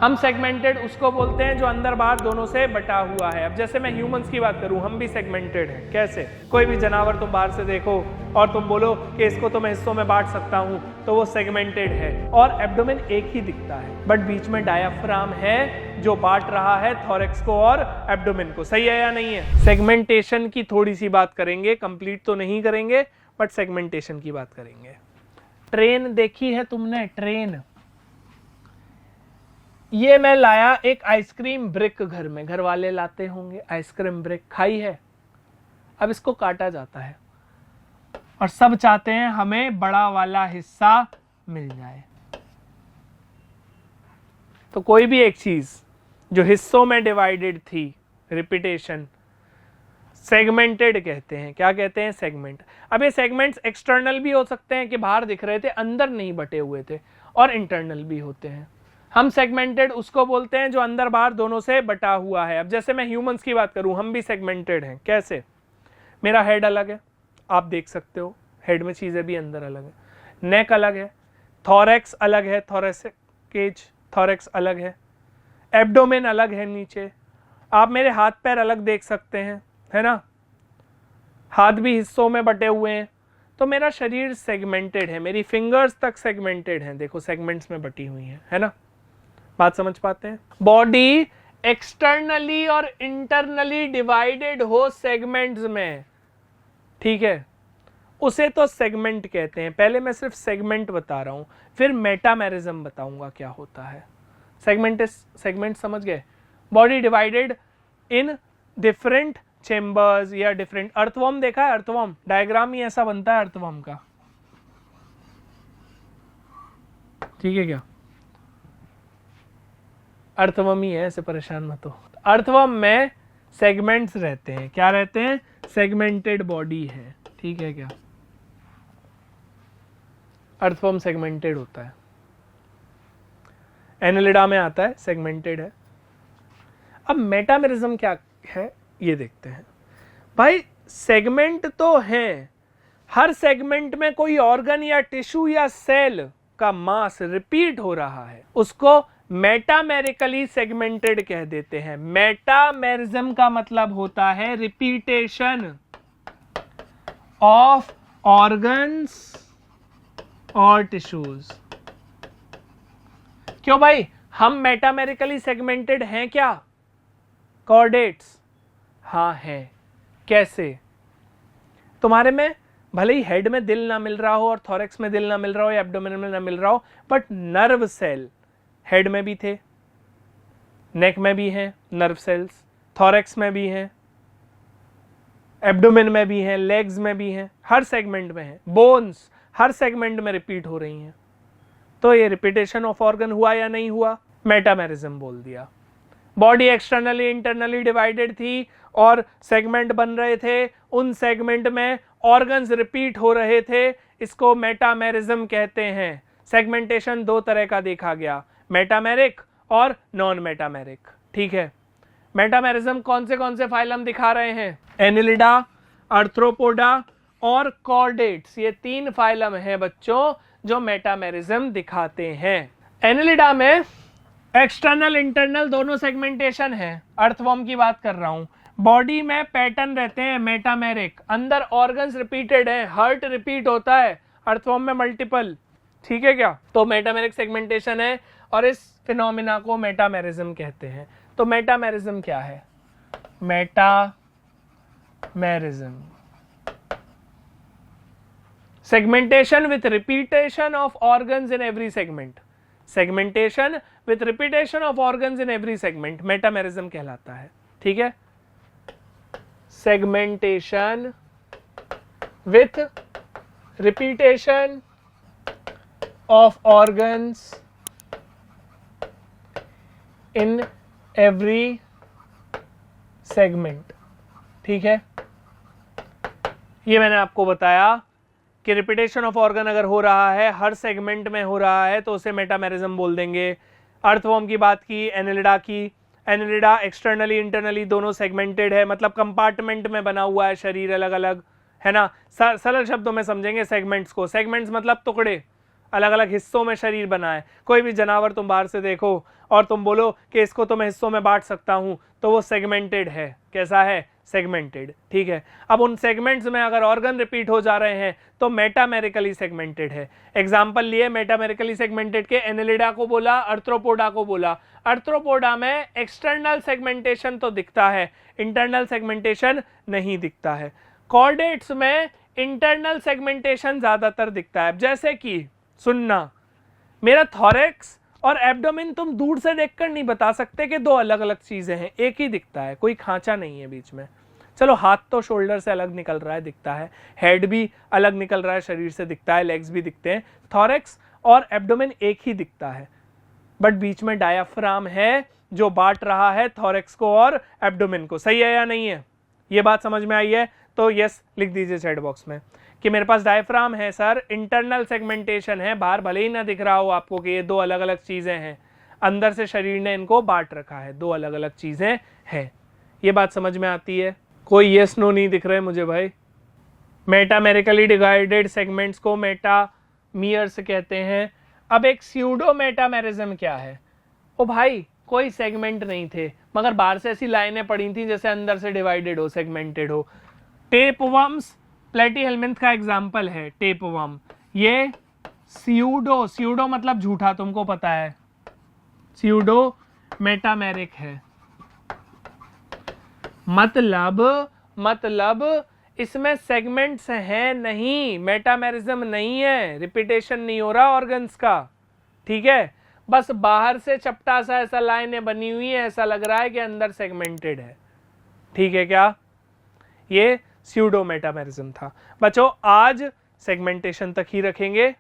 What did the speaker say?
हम सेगमेंटेड उसको बोलते हैं जो अंदर बाहर दोनों से बटा हुआ है। अब जैसे मैं ह्यूमंस की बात करूं, हम भी सेगमेंटेड हैं। कैसे? कोई भी जानवर तुम बाहर से देखो और तुम बोलो कि इसको तो मैं हिस्सों में बांट सकता हूं, तो वो सेगमेंटेड है। और एब्डोमेन एक ही दिखता है, बट बीच में डायाफ्राम है जो बांट रहा है थोरैक्स को और एब्डोमेन को। सही है या नहीं है? सेगमेंटेशन की थोड़ी सी बात करेंगे, कंप्लीट तो नहीं करेंगे, बट सेगमेंटेशन की बात करेंगे। ट्रेन देखी है तुमने? ट्रेन, ये मैं लाया एक आइसक्रीम ब्रिक घर में, घर वाले लाते होंगे आइसक्रीम ब्रिक, खाई है। अब इसको काटा जाता है और सब चाहते हैं हमें बड़ा वाला हिस्सा मिल जाए। तो कोई भी एक चीज जो हिस्सों में डिवाइडेड थी, रिपीटेशन, सेगमेंटेड कहते हैं। क्या कहते हैं? सेगमेंट। अब ये सेगमेंट्स एक्सटर्नल भी हो सकते हैं कि बाहर दिख रहे थे, अंदर नहीं बटे हुए थे, और इंटरनल भी होते हैं। हम सेगमेंटेड उसको बोलते हैं जो अंदर बाहर दोनों से बटा हुआ है। अब जैसे मैं ह्यूमंस की बात करूं, हम भी सेगमेंटेड हैं। कैसे? मेरा हेड अलग है, आप देख सकते हो, हेड में चीजें भी अंदर अलग है। नेक अलग है, थोरैक्स अलग है, थोरैसिक केज, थोरैक्स अलग है, एब्डोमेन अलग है नीचे। आप मेरे हाथ पैर अलग देख सकते हैं, है ना, हाथ भी हिस्सों में बटे हुए हैं। तो मेरा शरीर सेगमेंटेड है, मेरी फिंगर्स तक सेगमेंटेड हैं, देखो सेगमेंट्स में बटी हुई है ना। बात समझ पाते हैं? बॉडी एक्सटर्नली और इंटरनली डिवाइडेड हो सेगमेंट्स में, ठीक है, उसे तो सेगमेंट कहते हैं। पहले मैं सिर्फ सेगमेंट बता रहा हूं, फिर मेटामेरिज्म बताऊंगा क्या होता है। सेगमेंट समझ गए? Body divided in different chambers या डिफरेंट। अर्थवर्म देखा है? अर्थवर्म डायग्राम ही ऐसा बनता है अर्थवर्म का, ठीक है क्या? अर्थवर्म ही है, ऐसे परेशान मत हो। अर्थवर्म में सेगमेंट्स रहते हैं। क्या रहते हैं? सेगमेंटेड बॉडी है, ठीक है क्या? अर्थवर्म सेगमेंटेड होता है। एनालिडा में आता है, सेगमेंटेड है। अब मेटामेरिज्म क्या है ये देखते हैं। भाई सेगमेंट तो है, हर सेगमेंट में कोई ऑर्गन या टिश्यू या सेल का मास रिपीट हो रहा है, उसको मेटामेरिकली सेगमेंटेड कह देते हैं। मेटामेरिज्म का मतलब होता है रिपीटेशन ऑफ ऑर्गन्स और टिश्यूज। क्यों भाई, हम मेटामेरिकली सेगमेंटेड हैं क्या? कॉर्डेट्स, हाँ है। कैसे? तुम्हारे में भले ही हेड में दिल ना मिल रहा हो और थोरैक्स में दिल ना मिल रहा हो या एब्डोमेन में ना मिल रहा हो, बट नर्व सेल हेड में भी थे, नेक में भी हैं नर्व सेल्स, थोरैक्स में भी हैं, एब्डोमेन में भी हैं, लेग्स में भी हैं, हर सेगमेंट में है। बोन्स हर सेगमेंट में रिपीट हो रही हैं। तो ये रिपीटेशन ऑफ ऑर्गन हुआ या नहीं हुआ? मेटामेरिज्म बोल दिया। बॉडी एक्सटर्नली इंटरनली डिवाइडेड थी और सेगमेंट बन रहे थे, उन सेगमेंट में ऑर्गन्स रिपीट हो रहे थे, इसको मेटामेरिज्म कहते हैं। सेगमेंटेशन दो तरह का देखा गया, मेटामेरिक और नॉन मेटामेरिक, ठीक है। मेटामेरिज्म कौन से फाइलम दिखा रहे हैं? एनिलिडा, आर्थ्रोपोडा और कॉर्डेट्स, ये तीन फाइलम हैं बच्चों जो मेटामेरिज्म दिखाते हैं। एनिलिडा में एक्सटर्नल इंटरनल दोनों सेगमेंटेशन है। अर्थवर्म की बात कर रहा हूं। बॉडी में पैटर्न रहते हैं मेटामेरिक, अंदर ऑर्गन्स रिपीटेड है, हार्ट रिपीट होता है, अर्थवर्म में मल्टीपल, ठीक है क्या? तो मेटामेरिक सेगमेंटेशन है और इस फिनोमिना को मेटामेरिज्म कहते हैं। तो मेटामेरिज्म क्या है? Metamerism segmentation with repetition of organs in every segment, segmentation with repetition of organs in every segment metamerism कहलाता है, ठीक है। segmentation with repetition of organs in every segment, ठीक है। ये मैंने आपको बताया कि रिपीटेशन ऑफ ऑर्गन अगर हो रहा है, हर सेगमेंट में हो रहा है, तो उसे मेटामेरिज्म बोल देंगे। अर्थवर्म की बात की, एनिलिडा की। एनिलिडा एक्सटर्नली इंटरनली दोनों सेगमेंटेड है, मतलब कंपार्टमेंट में बना हुआ है शरीर अलग अलग, है ना। सरल शब्दों में समझेंगे सेगमेंट्स को। सेगमेंट्स मतलब टुकड़े। अलग अलग हिस्सों में शरीर बना है। कोई भी जानवर तुम बाहर से देखो और तुम बोलो कि इसको तो मैं हिस्सों में बांट सकता हूं, तो वो सेगमेंटेड है। कैसा है? सेगमेंटेड। ठीक है, अब उन सेगमेंट्स में अगर ऑर्गन रिपीट हो जा रहे हैं तो मेटामेरिकली सेगमेंटेड है। एग्जाम्पल लिए मेटामेरिकली सेगमेंटेड के, एनेलिडा को बोला, आर्थ्रोपोडा को बोला। आर्थ्रोपोडा में एक्सटर्नल सेगमेंटेशन तो दिखता है, इंटरनल सेगमेंटेशन नहीं दिखता है। कॉर्डेट्स में इंटरनल सेगमेंटेशन ज्यादातर दिखता है। जैसे कि सुनना, मेरा थॉरेक्स और एब्डोमेन तुम दूर से देखकर नहीं बता सकते कि दो अलग अलग चीजें हैं, एक ही दिखता है, कोई खांचा नहीं है बीच में। चलो हाथ तो शोल्डर से अलग निकल रहा है, दिखता है, हेड भी अलग निकल रहा है, शरीर से दिखता है, लेग्स भी दिखते हैं, थॉरेक्स और एब्डोमेन एक ही दिखता है, बट बीच में डायाफ्राम है जो बांट रहा है थॉरेक्स को और एब्डोमेन को। सही है या नहीं है? ये बात समझ में आई है? तो यस लिख दीजिए चैट बॉक्स में कि मेरे पास डायफ्राम है सर, इंटरनल सेगमेंटेशन है, बाहर भले ही ना दिख रहा हो आपको कि ये दो अलग अलग चीजें हैं, अंदर से शरीर ने इनको बांट रखा है, दो अलग अलग चीजें हैं। ये बात समझ में आती है? कोई यस नो नहीं दिख रहे मुझे भाई। मेटामेरिकली डिवाइडेड सेगमेंट्स को मेटामियर्स कहते हैं। अब एक स्यूडो मेटामेरिज्म क्या है? ओ भाई कोई सेगमेंट नहीं थे, मगर बाहर से ऐसी लाइनें पड़ी थी जैसे अंदर से डिवाइडेड हो, सेगमेंटेड हो। टेपवर्म्स प्लेटीहेल्मिन्थ का एग्जाम्पल है, टेपवर्म। ये स्यूडो मतलब झूठा, तुमको पता है, स्यूडो मेटामेरिक है। मतलब इसमें सेगमेंट्स हैं नहीं, मेटामेरिज्म नहीं है, रिपीटेशन नहीं हो रहा ऑर्गन्स का। ठीक है, बस बाहर से चपटा सा ऐसा लाइनें बनी हुई है, ऐसा लग रहा है कि अंदर सेगमेंटेड है। ठीक है क्या? ये स्यूडो मेटामेरिज्म था। बच्चों आज सेगमेंटेशन तक ही रखेंगे।